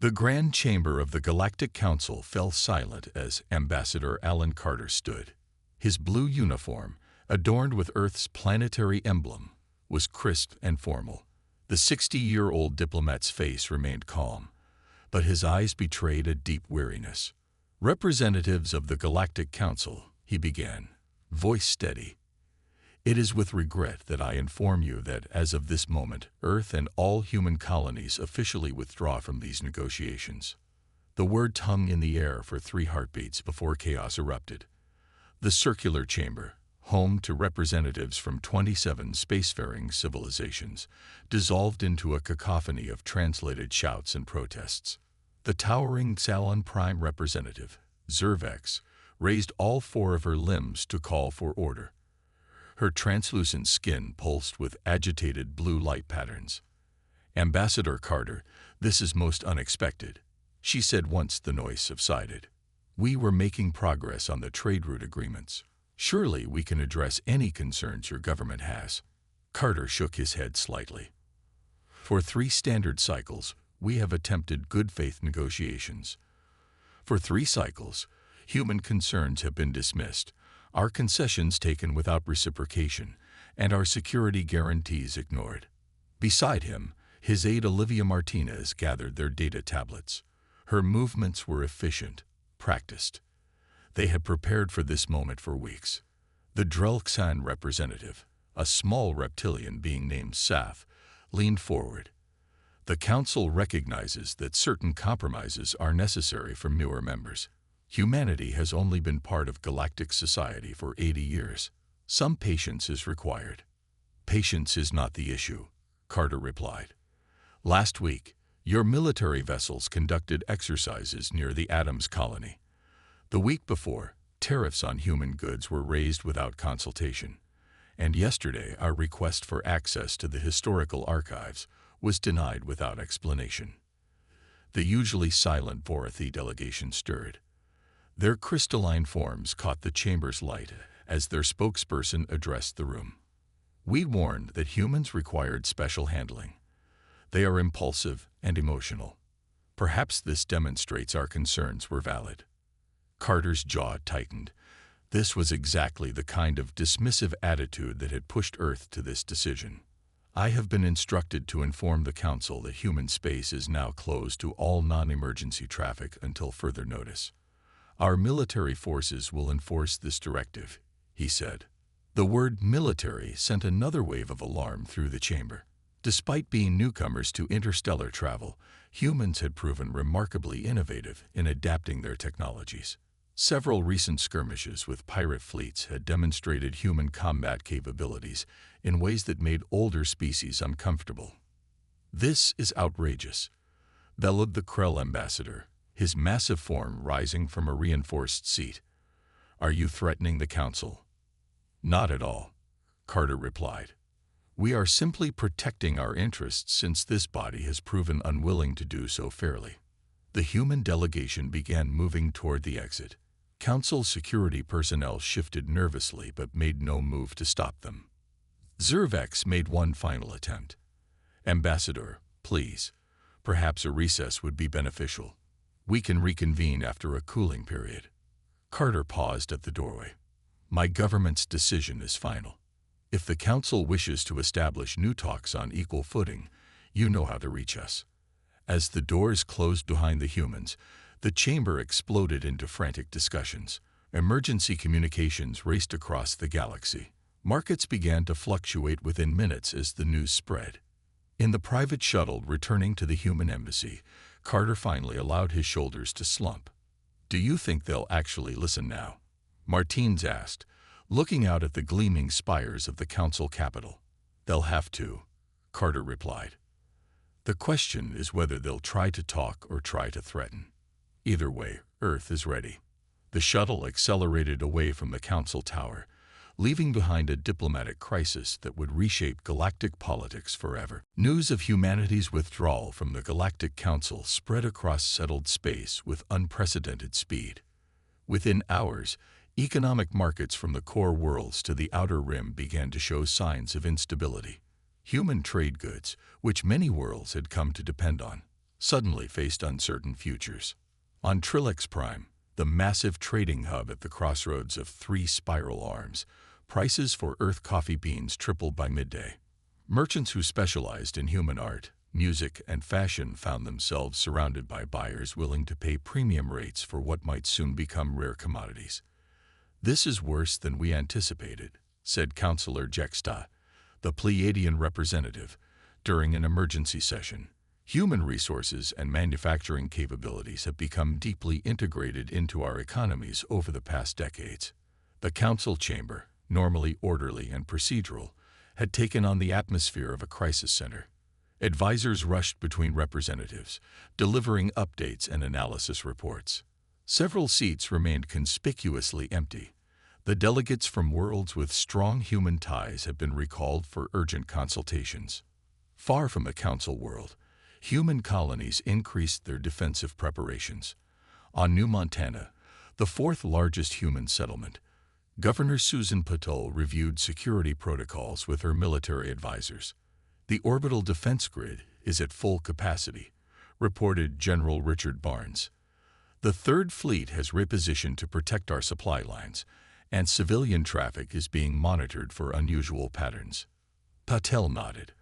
The Grand Chamber of the Galactic Council fell silent as Ambassador Alan Carter stood. His blue uniform, adorned with Earth's planetary emblem, was crisp and formal. The 60-year-old diplomat's face remained calm, but his eyes betrayed a deep weariness. "Representatives of the Galactic Council," he began, voice steady. "It is with regret that I inform you that as of this moment, Earth and all human colonies officially withdraw from these negotiations." The word hung in the air for 3 heartbeats before chaos erupted. The circular chamber, home to representatives from 27 spacefaring civilizations, dissolved into a cacophony of translated shouts and protests. The towering Salon Prime representative, Zervex, raised all 4 of her limbs to call for order. Her translucent skin pulsed with agitated blue light patterns. "Ambassador Carter, this is most unexpected," she said once the noise subsided. "We were making progress on the trade route agreements. Surely we can address any concerns your government has." Carter shook his head slightly. "For 3 standard cycles, we have attempted good faith negotiations. For 3 cycles, human concerns have been dismissed, our concessions taken without reciprocation, and our security guarantees ignored." Beside him, his aide Olivia Martinez gathered their data tablets. Her movements were efficient, practiced. They had prepared for this moment for weeks. The Drelxan representative, a small reptilian being named Saf, leaned forward. "The Council recognizes that certain compromises are necessary from newer members. Humanity has only been part of galactic society for 80 years. Some patience is required." "Patience is not the issue," Carter replied. "Last week, your military vessels conducted exercises near the Adams colony. The week before, tariffs on human goods were raised without consultation. And yesterday, our request for access to the historical archives was denied without explanation." The usually silent Vorathi delegation stirred. Their crystalline forms caught the chamber's light as their spokesperson addressed the room. "We warned that humans required special handling. They are impulsive and emotional. Perhaps this demonstrates our concerns were valid." Carter's jaw tightened. This was exactly the kind of dismissive attitude that had pushed Earth to this decision. "I have been instructed to inform the Council that human space is now closed to all non-emergency traffic until further notice. Our military forces will enforce this directive," he said. The word military sent another wave of alarm through the chamber. Despite being newcomers to interstellar travel, humans had proven remarkably innovative in adapting their technologies. Several recent skirmishes with pirate fleets had demonstrated human combat capabilities in ways that made older species uncomfortable. "This is outrageous," bellowed the Krell ambassador, his massive form rising from a reinforced seat. "Are you threatening the Council?" "Not at all," Carter replied. "We are simply protecting our interests since this body has proven unwilling to do so fairly." The human delegation began moving toward the exit. Council security personnel shifted nervously but made no move to stop them. Zervex made one final attempt. "Ambassador, please, perhaps a recess would be beneficial. We can reconvene after a cooling period." Carter paused at the doorway. "My government's decision is final. If the Council wishes to establish new talks on equal footing, you know how to reach us." As the doors closed behind the humans, the chamber exploded into frantic discussions. Emergency communications raced across the galaxy. Markets began to fluctuate within minutes as the news spread. In the private shuttle returning to the human embassy, Carter finally allowed his shoulders to slump. "Do you think they'll actually listen now?" Martins asked, looking out at the gleaming spires of the Council capital. "They'll have to," Carter replied. "The question is whether they'll try to talk or try to threaten. Either way, Earth is ready." The shuttle accelerated away from the Council tower, leaving behind a diplomatic crisis that would reshape galactic politics forever. News of humanity's withdrawal from the Galactic Council spread across settled space with unprecedented speed. Within hours, economic markets from the core worlds to the outer rim began to show signs of instability. Human trade goods, which many worlds had come to depend on, suddenly faced uncertain futures. On Trillex Prime, the massive trading hub at the crossroads of three spiral arms, prices for Earth coffee beans tripled by midday. Merchants who specialized in human art, music, and fashion found themselves surrounded by buyers willing to pay premium rates for what might soon become rare commodities. "This is worse than we anticipated," said Councillor Jexta, the Pleiadian representative, during an emergency session. "Human resources and manufacturing capabilities have become deeply integrated into our economies over the past decades." The council chamber, normally orderly and procedural, had taken on the atmosphere of a crisis center. Advisors rushed between representatives, delivering updates and analysis reports. Several seats remained conspicuously empty. The delegates from worlds with strong human ties had been recalled for urgent consultations. Far from the council world, human colonies increased their defensive preparations. On New Montana, the fourth largest human settlement, Governor Susan Patul reviewed security protocols with her military advisors. "The orbital defense grid is at full capacity," reported General Richard Barnes. "The Third Fleet has repositioned to protect our supply lines, and civilian traffic is being monitored for unusual patterns." Patel nodded.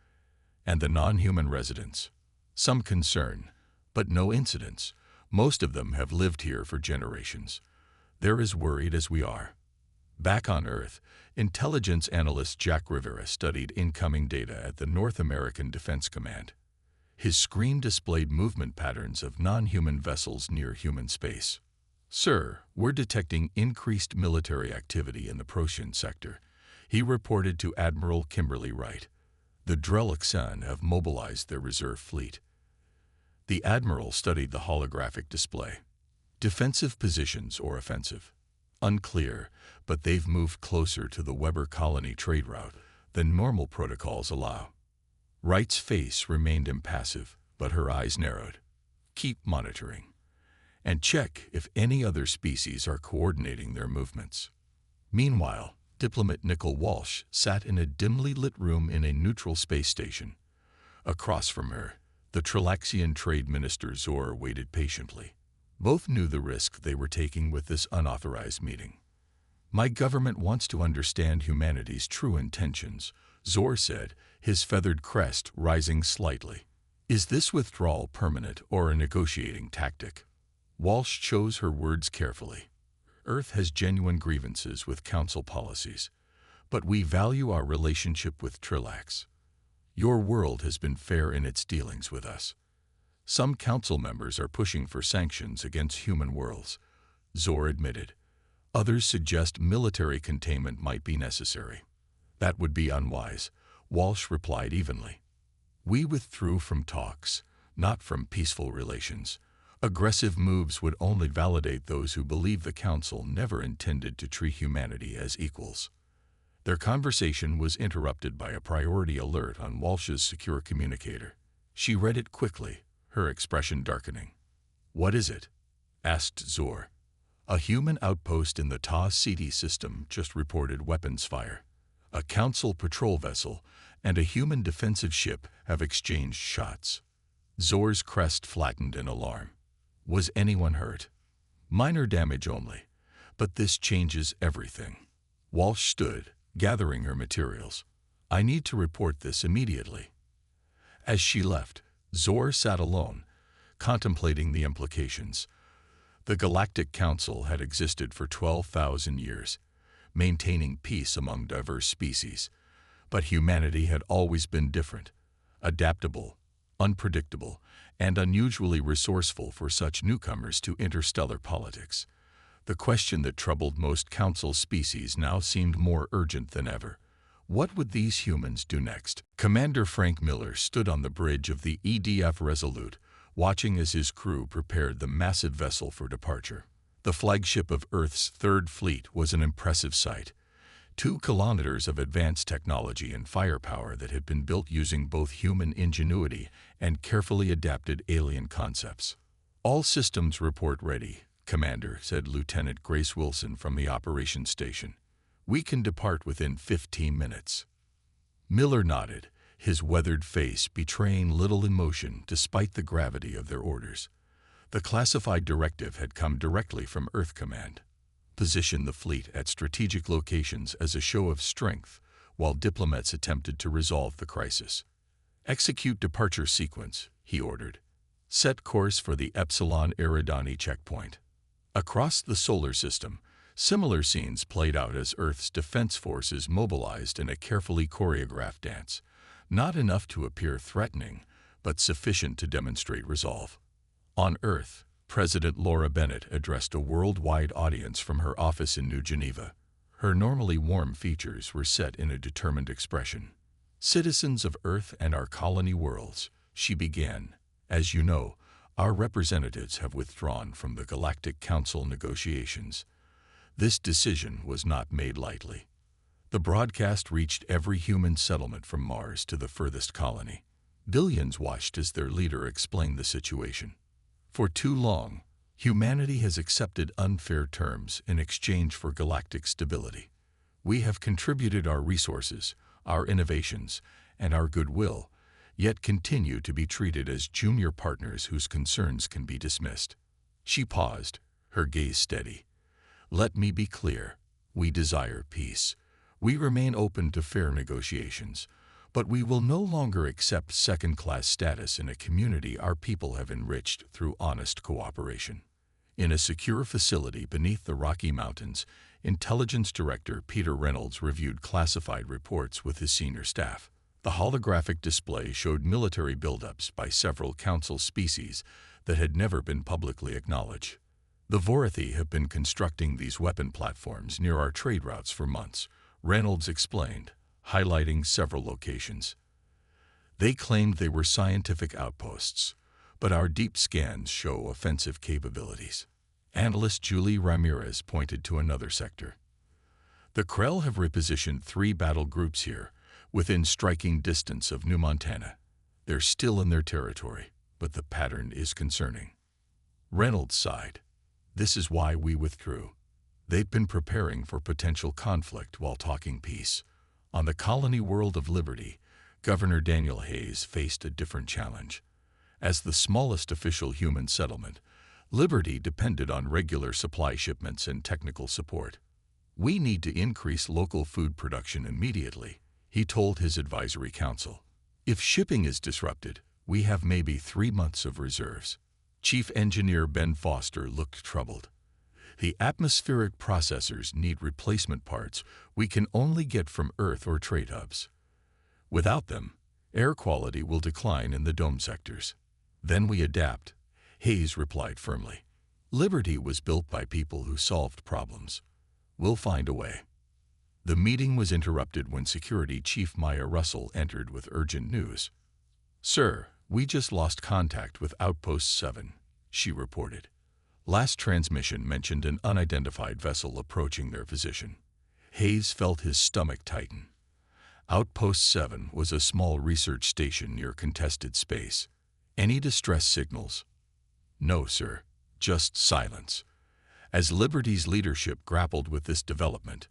"And the non-human residents? Some concern, but no incidents. Most of them have lived here for generations. They're as worried as we are." Back on Earth, intelligence analyst Jack Rivera studied incoming data at the North American Defense Command. His screen displayed movement patterns of non-human vessels near human space. "Sir, we're detecting increased military activity in the Procyon sector," he reported to Admiral Kimberly Wright. "The Drelixan have mobilized their reserve fleet." The Admiral studied the holographic display. "Defensive positions or offensive? Unclear, but they've moved closer to the Weber colony trade route than normal protocols allow." Wright's face remained impassive, but her eyes narrowed. "Keep monitoring. And check if any other species are coordinating their movements." Meanwhile, diplomat Nicole Walsh sat in a dimly lit room in a neutral space station. Across from her, the Trillaxian Trade Minister Zor waited patiently. Both knew the risk they were taking with this unauthorized meeting. "My government wants to understand humanity's true intentions," Zor said, his feathered crest rising slightly. "Is this withdrawal permanent or a negotiating tactic?" Walsh chose her words carefully. "Earth has genuine grievances with Council policies, but we value our relationship with Trillax. Your world has been fair in its dealings with us. Some Council members are pushing for sanctions against human worlds," Zor admitted. "Others suggest military containment might be necessary." "That would be unwise," Walsh replied evenly. "We withdrew from talks, not from peaceful relations. Aggressive moves would only validate those who believe the Council never intended to treat humanity as equals." Their conversation was interrupted by a priority alert on Walsh's secure communicator. She read it quickly, her expression darkening. "What is it?" asked Zor. "A human outpost in the Ta-Ceti system just reported weapons fire. A Council patrol vessel and a human defensive ship have exchanged shots." Zor's crest flattened in alarm. "Was anyone hurt?" "Minor damage only, but this changes everything." Walsh stood, gathering her materials. "I need to report this immediately." As she left, Zor sat alone, contemplating the implications. The Galactic Council had existed for 12,000 years, maintaining peace among diverse species. But humanity had always been different, adaptable, unpredictable, and unusually resourceful for such newcomers to interstellar politics. The question that troubled most Council species now seemed more urgent than ever. What would these humans do next? Commander Frank Miller stood on the bridge of the EDF Resolute, watching as his crew prepared the massive vessel for departure. The flagship of Earth's Third Fleet was an impressive sight. 2 kilometers of advanced technology and firepower that had been built using both human ingenuity and carefully adapted alien concepts. "All systems report ready, Commander," said Lieutenant Grace Wilson from the operations station. "We can depart within 15 minutes." Miller nodded, his weathered face betraying little emotion despite the gravity of their orders. The classified directive had come directly from Earth Command. Position the fleet at strategic locations as a show of strength, while diplomats attempted to resolve the crisis. Execute departure sequence, he ordered. Set course for the Epsilon Eridani checkpoint. Across the solar system, similar scenes played out as Earth's defense forces mobilized in a carefully choreographed dance, not enough to appear threatening, but sufficient to demonstrate resolve. On Earth, President Laura Bennett addressed a worldwide audience from her office in New Geneva. Her normally warm features were set in a determined expression. "Citizens of Earth and our colony worlds," she began, "as you know, our representatives have withdrawn from the Galactic Council negotiations. This decision was not made lightly. The broadcast reached every human settlement from Mars to the furthest colony. Billions watched as their leader explained the situation. For too long, humanity has accepted unfair terms in exchange for galactic stability. We have contributed our resources, our innovations, and our goodwill, yet continue to be treated as junior partners whose concerns can be dismissed." She paused, her gaze steady. "Let me be clear. We desire peace. We remain open to fair negotiations, but we will no longer accept second-class status in a community our people have enriched through honest cooperation." In a secure facility beneath the Rocky Mountains, Intelligence Director Peter Reynolds reviewed classified reports with his senior staff. The holographic display showed military buildups by several Council species that had never been publicly acknowledged. "The Vorathi have been constructing these weapon platforms near our trade routes for months," Reynolds explained, highlighting several locations. "They claimed they were scientific outposts, but our deep scans show offensive capabilities." Analyst Julie Ramirez pointed to another sector. "The Krell have repositioned 3 battle groups here, within striking distance of New Montana. They're still in their territory, but the pattern is concerning." Reynolds sighed. "This is why we withdrew. They've been preparing for potential conflict while talking peace." On the colony world of Liberty, Governor Daniel Hayes faced a different challenge. As the smallest official human settlement, Liberty depended on regular supply shipments and technical support. "We need to increase local food production immediately," he told his advisory council. "If shipping is disrupted, we have maybe 3 months of reserves." Chief Engineer Ben Foster looked troubled. "The atmospheric processors need replacement parts we can only get from Earth or trade hubs. Without them, air quality will decline in the dome sectors." "Then we adapt," Hayes replied firmly. "Liberty was built by people who solved problems. We'll find a way." The meeting was interrupted when Security Chief Maya Russell entered with urgent news. "Sir, we just lost contact with Outpost 7, she reported. Last transmission mentioned an unidentified vessel approaching their position. Hayes felt his stomach tighten. Outpost 7 was a small research station near contested space. "Any distress signals?" "No, sir. Just silence." As Liberty's leadership grappled with this development,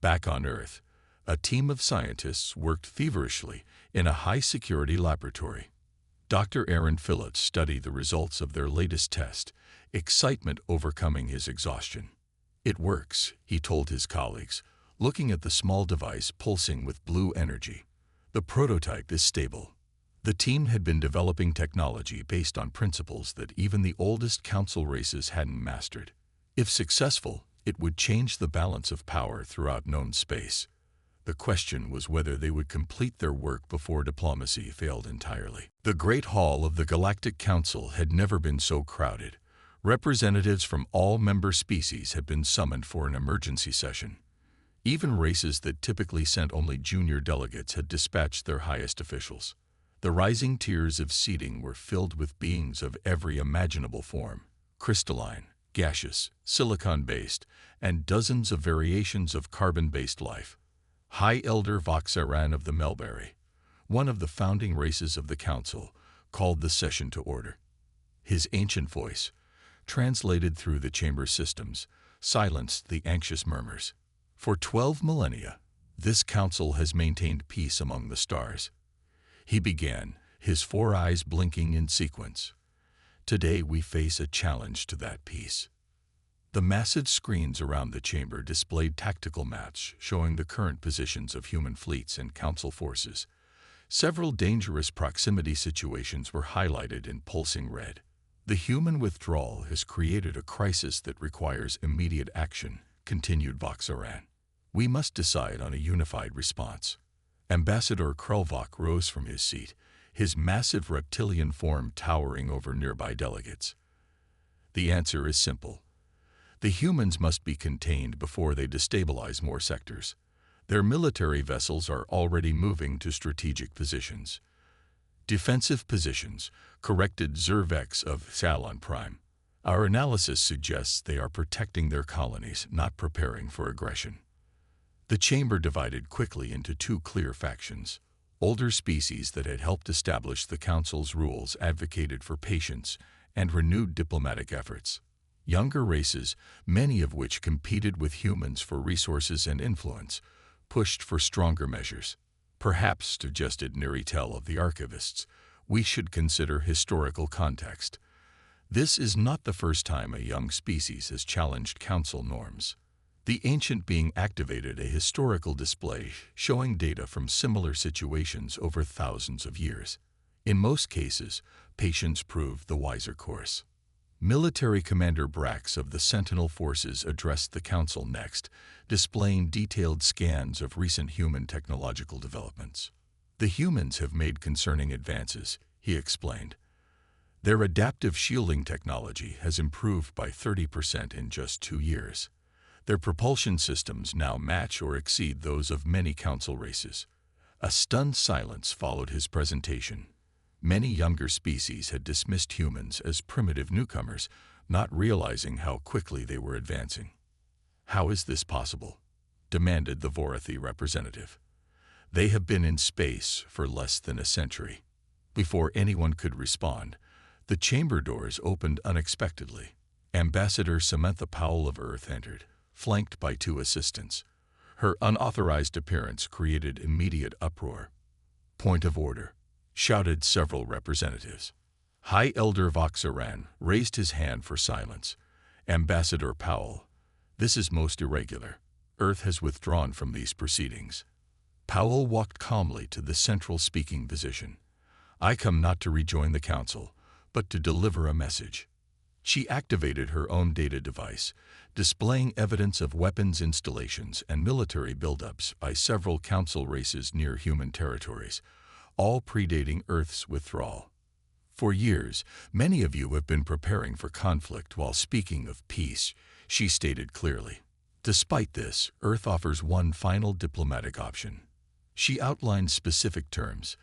back on Earth, a team of scientists worked feverishly in a high-security laboratory. Dr. Aaron Phillips studied the results of their latest test, excitement overcoming his exhaustion. "It works," he told his colleagues, looking at the small device pulsing with blue energy. "The prototype is stable." The team had been developing technology based on principles that even the oldest council races hadn't mastered. If successful, it would change the balance of power throughout known space. The question was whether they would complete their work before diplomacy failed entirely. The Great Hall of the Galactic Council had never been so crowded. Representatives from all member species had been summoned for an emergency session. Even races that typically sent only junior delegates had dispatched their highest officials. The rising tiers of seating were filled with beings of every imaginable form: crystalline, gaseous, silicon-based, and dozens of variations of carbon-based life. High Elder Voxaran of the Melberry, one of the founding races of the Council, called the session to order. His ancient voice, translated through the chamber systems, silenced the anxious murmurs. "For 12 millennia, this Council has maintained peace among the stars. He began, his 4 eyes blinking in sequence. Today we face a challenge to that peace. The massive screens around the chamber displayed tactical maps showing the current positions of human fleets and council forces. Several dangerous proximity situations were highlighted in pulsing red. The human withdrawal has created a crisis that requires immediate action, continued Voxaran. We must decide on a unified response. Ambassador Krelvok rose from his seat, his massive reptilian form towering over nearby delegates. The answer is simple. The humans must be contained before they destabilize more sectors. Their military vessels are already moving to strategic positions. Defensive positions, corrected Zervex of Salon Prime. Our analysis suggests they are protecting their colonies, not preparing for aggression. The chamber divided quickly into 2 clear factions. Older species that had helped establish the Council's rules advocated for patience and renewed diplomatic efforts. Younger races, many of which competed with humans for resources and influence, pushed for stronger measures. Perhaps, suggested Neritel of the Archivists, we should consider historical context. This is not the first time a young species has challenged council norms. The ancient being activated a historical display showing data from similar situations over thousands of years. In most cases, patience proved the wiser course. Military Commander Brax of the Sentinel Forces addressed the Council next, displaying detailed scans of recent human technological developments. The humans have made concerning advances, he explained. Their adaptive shielding technology has improved by 30% in just 2 years. Their propulsion systems now match or exceed those of many council races. A stunned silence followed his presentation. Many younger species had dismissed humans as primitive newcomers, not realizing how quickly they were advancing. How is this possible? Demanded the Vorathi representative. They have been in space for less than a century. Before anyone could respond, the chamber doors opened unexpectedly. Ambassador Samantha Powell of Earth entered, flanked by 2 assistants. Her unauthorized appearance created immediate uproar. Point of order, shouted several representatives. High Elder Voxaran raised his hand for silence. Ambassador Powell, this is most irregular. Earth has withdrawn from these proceedings. Powell walked calmly to the central speaking position. I come not to rejoin the council, but to deliver a message. She activated her own data device, displaying evidence of weapons installations and military buildups by several council races near human territories, all predating Earth's withdrawal. For years, many of you have been preparing for conflict while speaking of peace, she stated clearly. Despite this, Earth offers one final diplomatic option. She outlined specific terms: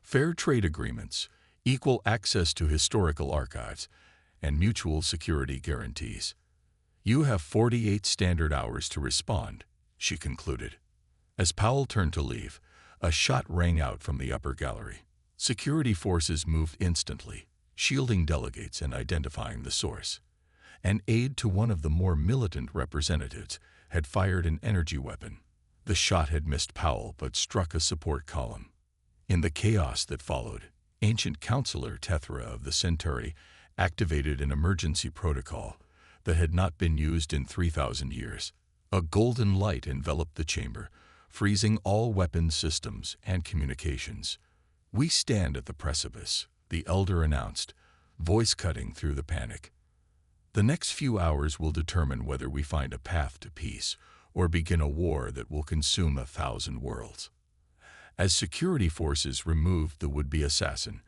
fair trade agreements, equal access to historical archives, and mutual security guarantees. You have 48 standard hours to respond, she concluded. As Powell turned to leave, a shot rang out from the upper gallery. Security forces moved instantly, shielding delegates and identifying the source. An aide to one of the more militant representatives had fired an energy weapon. The shot had missed Powell but struck a support column. In the chaos that followed, ancient counselor Tethra of the Centauri activated an emergency protocol that had not been used in 3,000 years. A golden light enveloped the chamber, freezing all weapons systems and communications. We stand at the precipice, the elder announced, voice cutting through the panic. The next few hours will determine whether we find a path to peace or begin a war that will consume 1,000 worlds. As security forces removed the would-be assassin,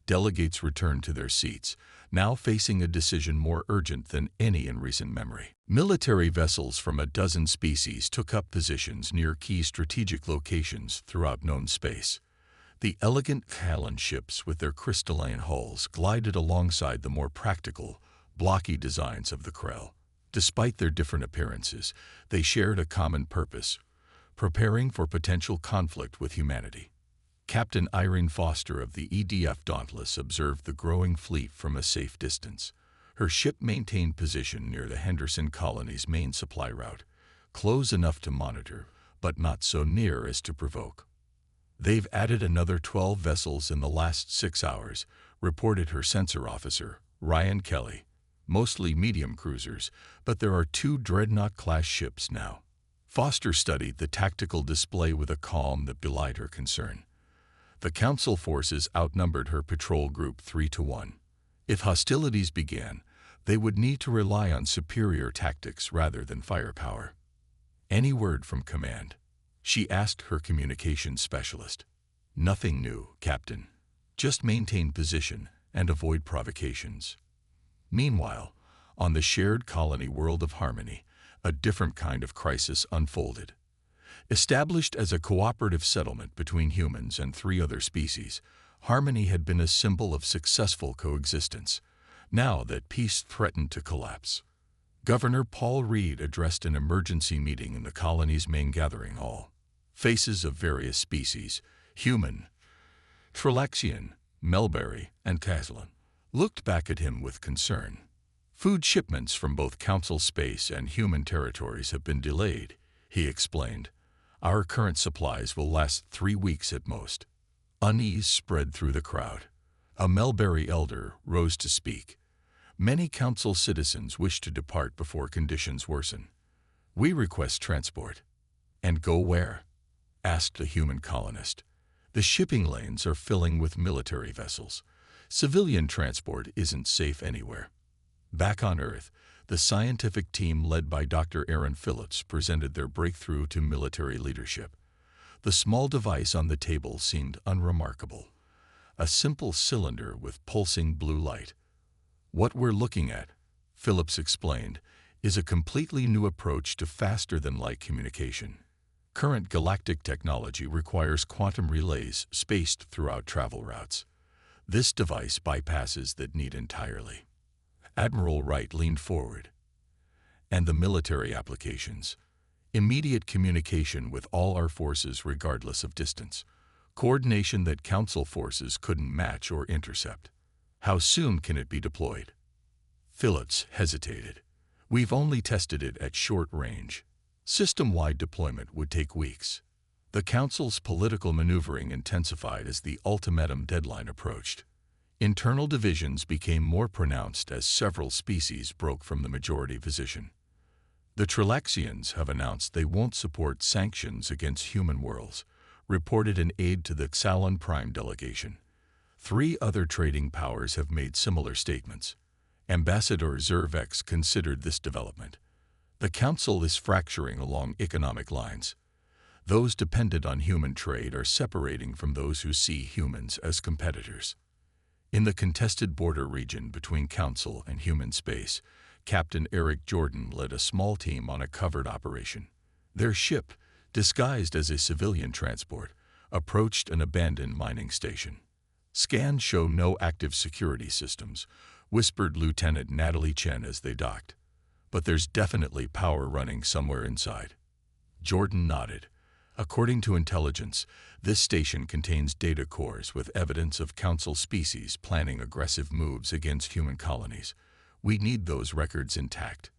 delegates returned to their seats, now facing a decision more urgent than any in recent memory. Military vessels from a dozen species took up positions near key strategic locations throughout known space. The elegant Callan ships with their crystalline hulls glided alongside the more practical, blocky designs of the Krell. Despite their different appearances, they shared a common purpose: preparing for potential conflict with humanity. Captain Irene Foster of the EDF Dauntless observed the growing fleet from a safe distance. Her ship maintained position near the Henderson colony's main supply route, close enough to monitor, but not so near as to provoke. "They've added another 12 vessels in the last 6 hours," reported her sensor officer, Ryan Kelly. "Mostly medium cruisers, but there are 2 Dreadnought-class ships now." Foster studied the tactical display with a calm that belied her concern. The Council forces outnumbered her patrol group 3-1. If hostilities began, they would need to rely on superior tactics rather than firepower. "Any word from command?" she asked her communications specialist. "Nothing new, Captain. Just maintain position and avoid provocations." Meanwhile, on the shared colony world of Harmony, a different kind of crisis unfolded. Established as a cooperative settlement between humans and 3 other species, Harmony had been a symbol of successful coexistence. Now that peace threatened to collapse, Governor Paul Reed addressed an emergency meeting in the colony's main gathering hall. Faces of various species, human, Trelaxian, Melberry, and Caslin, looked back at him with concern. "Food shipments from both Council space and human territories have been delayed," he explained. "Our current supplies will last 3 weeks at most." Unease spread through the crowd. A Melberry elder rose to speak. "Many Council citizens wish to depart before conditions worsen. We request transport." "And go where?" asked the human colonist. "The shipping lanes are filling with military vessels. Civilian transport isn't safe anywhere." Back on Earth, the scientific team led by Dr. Aaron Phillips presented their breakthrough to military leadership. The small device on the table seemed unremarkable. A simple cylinder with pulsing blue light. "What we're looking at," Phillips explained, "is a completely new approach to faster-than-light communication. Current galactic technology requires quantum relays spaced throughout travel routes. This device bypasses that need entirely." Admiral Wright leaned forward. "And the military applications? Immediate communication with all our forces regardless of distance. Coordination that Council forces couldn't match or intercept. How soon can it be deployed?" Phillips hesitated. "We've only tested it at short range. System-wide deployment would take weeks." The Council's political maneuvering intensified as the ultimatum deadline approached. Internal divisions became more pronounced as several species broke from the majority position. "The Trelaxians have announced they won't support sanctions against human worlds," reported an aide to the Xalon Prime delegation. 3 other trading powers have made similar statements. Ambassador Zervex considered this development. "The Council is fracturing along economic lines. Those dependent on human trade are separating from those who see humans as competitors." In the contested border region between Council and human space, Captain Eric Jordan led a small team on a covert operation. Their ship, disguised as a civilian transport, approached an abandoned mining station. "Scans show no active security systems," whispered Lieutenant Natalie Chen as they docked. "But there's definitely power running somewhere inside." Jordan nodded. "According to intelligence, this station contains data cores with evidence of Council species planning aggressive moves against human colonies. We need those records intact."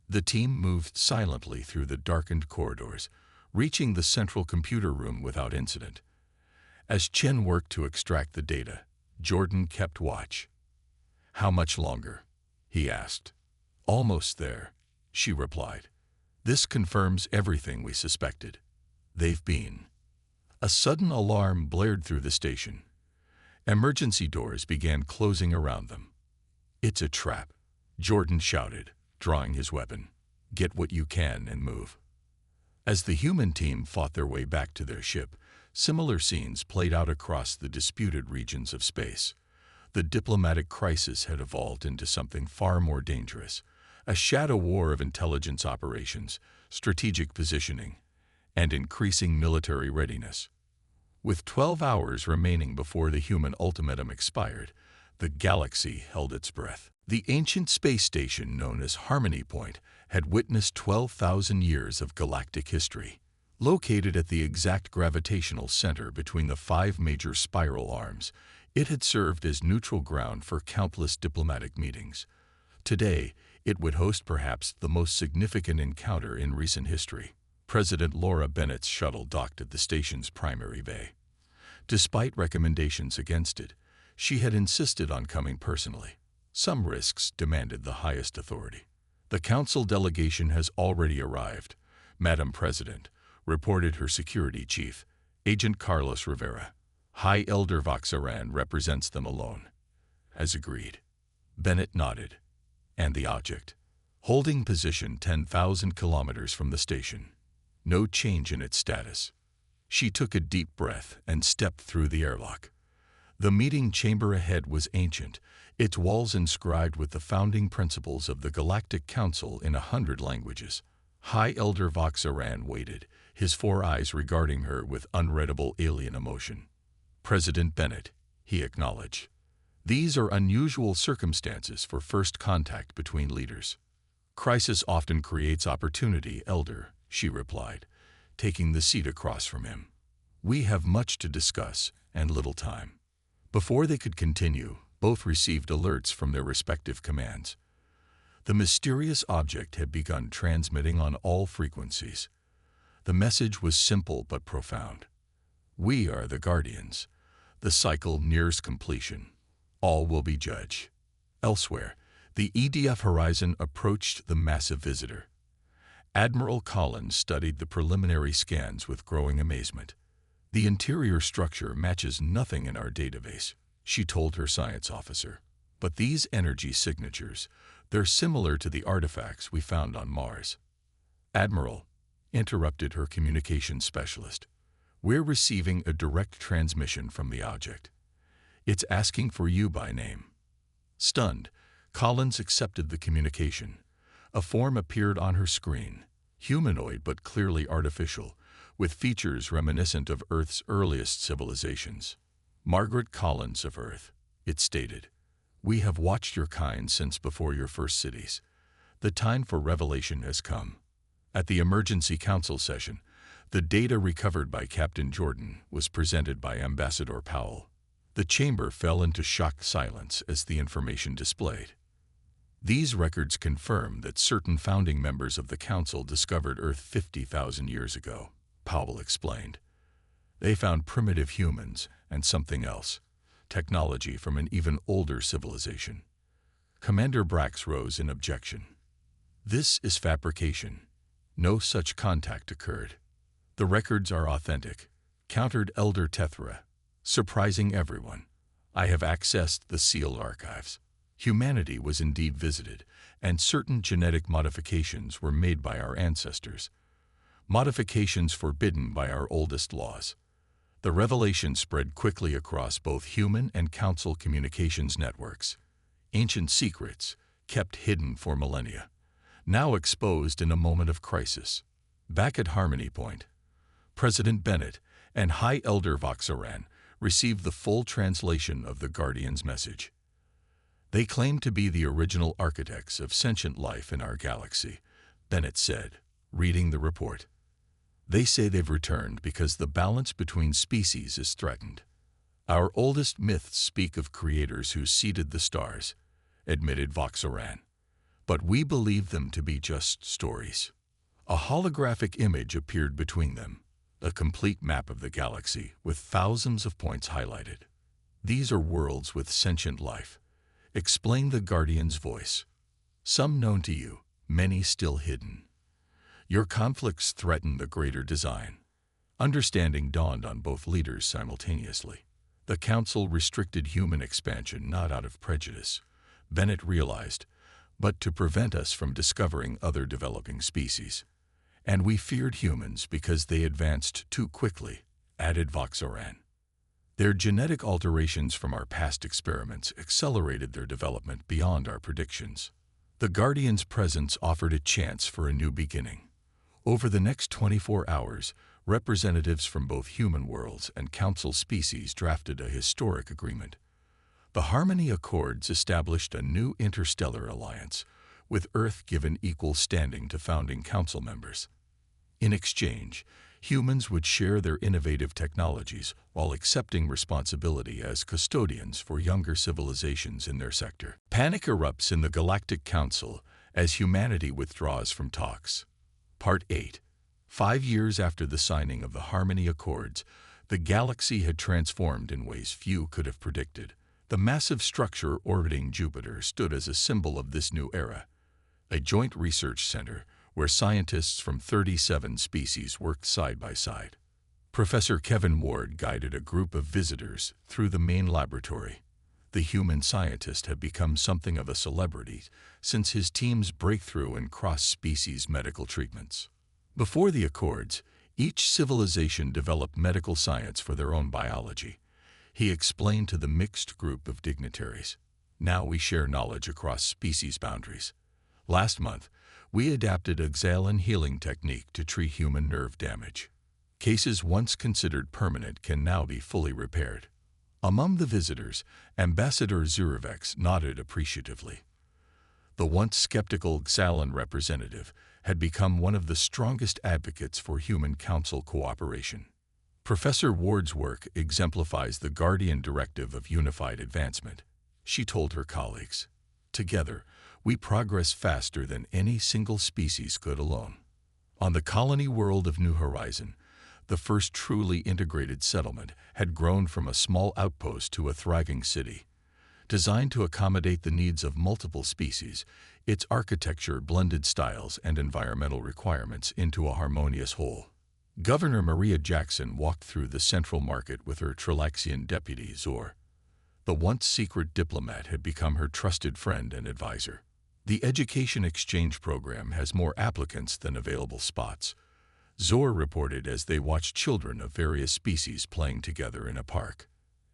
The team moved silently through the darkened corridors, reaching the central computer room without incident. As Chen worked to extract the data, Jordan kept watch. "How much longer?" he asked. "Almost there," she replied. "This confirms everything we suspected. They've been." A sudden alarm blared through the station. Emergency doors began closing around them. "It's a trap," Jordan shouted, drawing his weapon. "Get what you can and move." As the human team fought their way back to their ship, similar scenes played out across the disputed regions of space. The diplomatic crisis had evolved into something far more dangerous, a shadow war of intelligence operations, strategic positioning, and increasing military readiness. With 12 hours remaining before the human ultimatum expired, the galaxy held its breath. The ancient space station known as Harmony Point had witnessed 12,000 years of galactic history. Located at the exact gravitational center between the 5 major spiral arms, it had served as neutral ground for countless diplomatic meetings. Today, it would host perhaps the most significant encounter in recent history. President Laura Bennett's shuttle docked at the station's primary bay. Despite recommendations against it, she had insisted on coming personally. Some risks demanded the highest authority. "The Council delegation has already arrived, Madam President," reported her security chief, Agent Carlos Rivera. "High Elder Voxaran represents them alone." As agreed. Bennett nodded. "And the object?" "Holding position 10,000 kilometers from the station. No change in its status." She took a deep breath and stepped through the airlock. The meeting chamber ahead was ancient, its walls inscribed with the founding principles of the Galactic Council in 100 languages. High Elder Voxaran waited, his 4 eyes regarding her with unreadable alien emotion. "President Bennett," he acknowledged. "These are unusual circumstances for first contact between leaders." "Crisis often creates opportunity, Elder," she replied, taking the seat across from him. "We have much to discuss and little time." Before they could continue, both received alerts from their respective commands. The mysterious object had begun transmitting on all frequencies. The message was simple but profound. "We are the Guardians. The cycle nears completion. All will be judged." Elsewhere, the EDF horizon approached the massive visitor. Admiral Collins studied the preliminary scans with growing amazement. "The interior structure matches nothing in our database," she told her science officer. "But these energy signatures, they're similar to the artifacts we found on Mars." "Admiral," interrupted her communications specialist, "we're receiving a direct transmission from the object. It's asking for you by name." Stunned, Collins accepted the communication. A form appeared on her screen, humanoid but clearly artificial, with features reminiscent of Earth's earliest civilizations. "Margaret Collins of Earth," it stated. "We have watched your kind since before your first cities. The time for revelation has come." At the emergency council session, the data recovered by Captain Jordan was presented by Ambassador Powell. The chamber fell into shocked silence as the information displayed. "These records confirm that certain founding members of the Council discovered Earth 50,000 years ago," Powell explained. "They found primitive humans and something else, technology from an even older civilization." Commander Brax rose in objection. "This is fabrication. No such contact occurred." "The records are authentic," countered Elder Tethra, surprising everyone. "I have accessed the sealed archives. Humanity was indeed visited, and certain genetic modifications were made by our ancestors. Modifications forbidden by our oldest laws." The revelation spread quickly across both human and council communications networks. Ancient secrets, kept hidden for millennia, now exposed in a moment of crisis. Back at Harmony Point, President Bennett and High Elder Voxaran received the full translation of the Guardian's message. "They claim to be the original architects of sentient life in our galaxy," Bennett said, reading the report. "They say they've returned because the balance between species is threatened." "Our oldest myths speak of creators who seeded the stars," admitted Voxaran. "But we believe them to be just stories." A holographic image appeared between them, a complete map of the galaxy with thousands of points highlighted. "These are worlds with sentient life," explained the Guardian's voice. "Some known to you, many still hidden. Your conflicts threaten the greater design." Understanding dawned on both leaders simultaneously. The Council restricted human expansion not out of prejudice, Bennett realized, but to prevent us from discovering other developing species. "And we feared humans because they advanced too quickly," added Voxaran. "Their genetic alterations from our past experiments accelerated their development beyond our predictions." The Guardian's presence offered a chance for a new beginning. Over the next 24 hours, representatives from both human worlds and Council species drafted a historic agreement. The Harmony Accords established a new interstellar alliance, with Earth given equal standing to founding Council members. In exchange, humans would share their innovative technologies while accepting responsibility as custodians for younger civilizations in their sector. Panic erupts in the Galactic Council as humanity withdraws from talks. Part 8. 5 years after the signing of the Harmony Accords, The galaxy had transformed in ways few could have predicted. The massive structure orbiting Jupiter stood as a symbol of this new era, a joint research center where scientists from 37 species worked side by side. Professor Kevin Ward guided a group of visitors through the main laboratory. The human scientist had become something of a celebrity since his team's breakthrough in cross-species medical treatments. Before the Accords, each civilization developed medical science for their own biology. He explained to the mixed group of dignitaries. Now we share knowledge across species boundaries. Last month, we adapted a Xalan healing technique to treat human nerve damage. Cases once considered permanent can now be fully repaired. Among the visitors, Ambassador Zurovex nodded appreciatively. The once skeptical Xalan representative had become one of the strongest advocates for human council cooperation. Professor Ward's work exemplifies the Guardian Directive of Unified Advancement, she told her colleagues. Together, we progress faster than any single species could alone. On the colony world of New Horizon, the first truly integrated settlement had grown from a small outpost to a thriving city. Designed to accommodate the needs of multiple species, its architecture blended styles and environmental requirements into a harmonious whole. Governor Maria Jackson walked through the central market with her Trilaxian deputy, Zor. The once secret diplomat had become her trusted friend and advisor. The education exchange program has more applicants than available spots, Zor reported as they watched children of various species playing together in a park.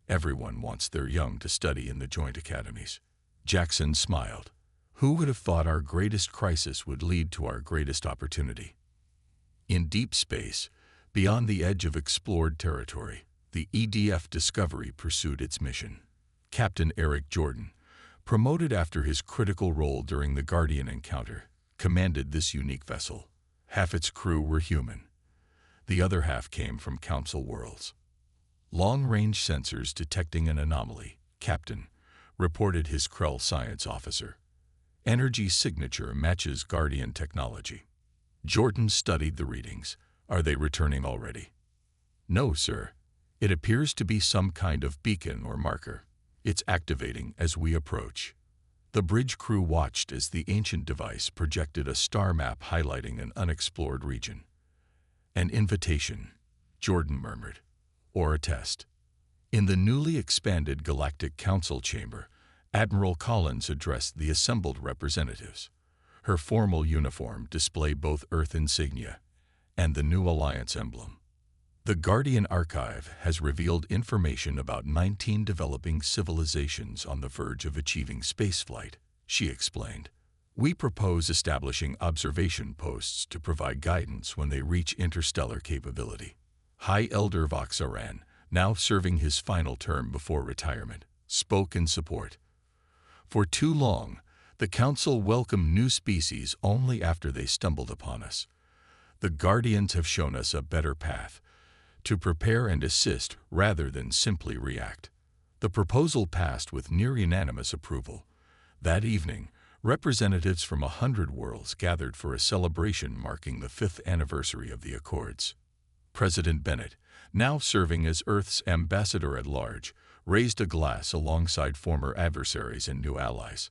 Everyone wants their young to study in the joint academies. Jackson smiled. Who would have thought our greatest crisis would lead to our greatest opportunity? In deep space, beyond the edge of explored territory, the EDF Discovery pursued its mission. Captain Eric Jordan, promoted after his critical role during the Guardian encounter, commanded this unique vessel. Half its crew were human. The other half came from Council worlds. Long-range sensors detecting an anomaly, Captain, reported his Krell science officer. Energy signature matches Guardian technology. Jordan studied the readings. Are they returning already? No, sir. It appears to be some kind of beacon or marker. It's activating as we approach. The bridge crew watched as the ancient device projected a star map highlighting an unexplored region. An invitation, Jordan murmured, or a test. In the newly expanded Galactic Council chamber, Admiral Collins addressed the assembled representatives. Her formal uniform displayed both Earth insignia and the new Alliance emblem. The Guardian Archive has revealed information about 19 developing civilizations on the verge of achieving spaceflight, she explained. We propose establishing observation posts to provide guidance when they reach interstellar capability. High Elder Voxaran, now serving his final term before retirement, spoke in support. For too long, the Council welcomed new species only after they stumbled upon us. The Guardians have shown us a better path, to prepare and assist rather than simply react. The proposal passed with near unanimous approval. That evening, representatives from 100 worlds gathered for a celebration marking the 5th anniversary of the Accords. President Bennett, now serving as Earth's ambassador at large, raised a glass alongside former adversaries and new allies.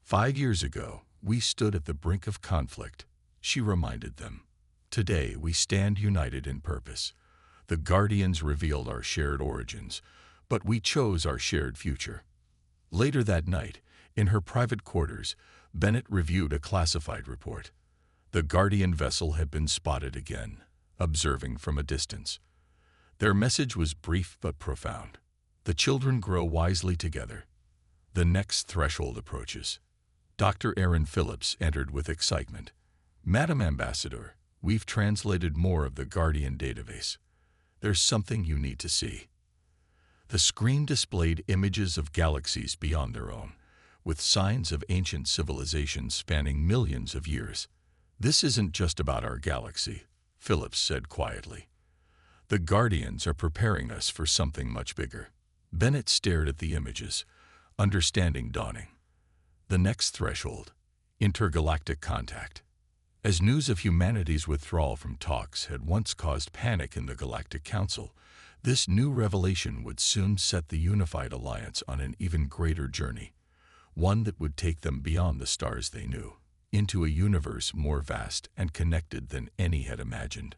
5 years ago, we stood at the brink of conflict, she reminded them. Today, we stand united in purpose. The Guardians revealed our shared origins, but we chose our shared future. Later that night, in her private quarters, Bennett reviewed a classified report. The Guardian vessel had been spotted again, observing from a distance. Their message was brief but profound. The children grow wisely together. The next threshold approaches. Dr. Aaron Phillips entered with excitement. Madam Ambassador, we've translated more of the Guardian database. There's something you need to see. The screen displayed images of galaxies beyond their own, with signs of ancient civilizations spanning millions of years. This isn't just about our galaxy, Phillips said quietly. The Guardians are preparing us for something much bigger. Bennett stared at the images, understanding dawning. The next threshold, intergalactic contact. As news of humanity's withdrawal from talks had once caused panic in the Galactic Council, This new revelation would soon set the unified alliance on an even greater journey, one that would take them beyond the stars they knew, into a universe more vast and connected than any had imagined.